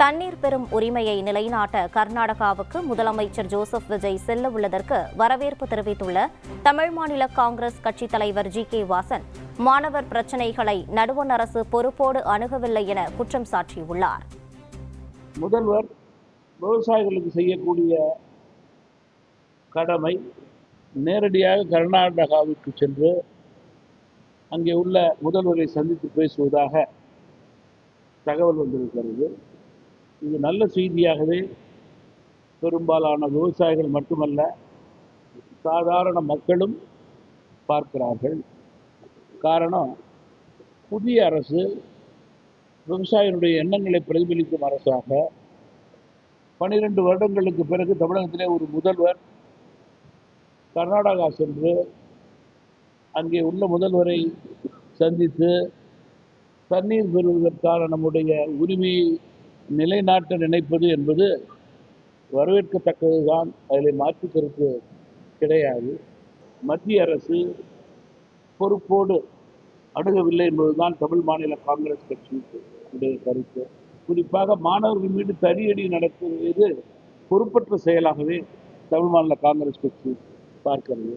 தண்ணீர் பெறும் உரிமையை நிலைநாட்ட கர்நாடகாவுக்கு முதலமைச்சர் ஜோசப் விஜய் செல்ல உள்ளதற்கு வரவேற்பு தெரிவித்துள்ள தமிழ் மாநில காங்கிரஸ் கட்சித் தலைவர் ஜி.கே. வாசன், மாணவர் பிரச்சினைகளை நடுவண் அரசு பொறுப்போடு அணுகவில்லை என குற்றம் சாட்டியுள்ளார். முதல்வர் விவசாயிகளுக்கு செய்யக்கூடிய கடமை நேரடியாக கர்நாடகாவுக்கு சென்று அங்கே உள்ள முதல்வரை சந்தித்து பேசுவதாக தகவல் வந்திருக்கிறது. இது நல்ல செய்தியாகவே பெரும்பாலான விவசாயிகள் மட்டுமல்ல, சாதாரண மக்களும் பார்க்கிறார்கள். காரணம், புதிய அரசு விவசாயிகளுடைய எண்ணங்களை பிரதிபலிக்கும் அரசாக 12 வருடங்களுக்கு பிறகு தமிழகத்திலே ஒரு முதல்வர் கர்நாடகா சென்று அங்கே உள்ள முதல்வரை சந்தித்து தண்ணீர் பெறுவதற்கான நம்முடைய உரிமையை நிலைநாட்ட நினைப்பது என்பது வரவேற்கத்தக்கதுதான். அதில் மாற்று கருத்து கிடையாது. மத்திய அரசு பொறுப்போடு அணுகவில்லை என்பதுதான் தமிழ் மாநில காங்கிரஸ் கட்சியுடைய கருத்து. குறிப்பாக மாணவர்கள் மீது தடியடி நடத்துவது பொறுப்பற்ற செயலாகவே தமிழ் மாநில காங்கிரஸ் கட்சி பார்க்கிறது.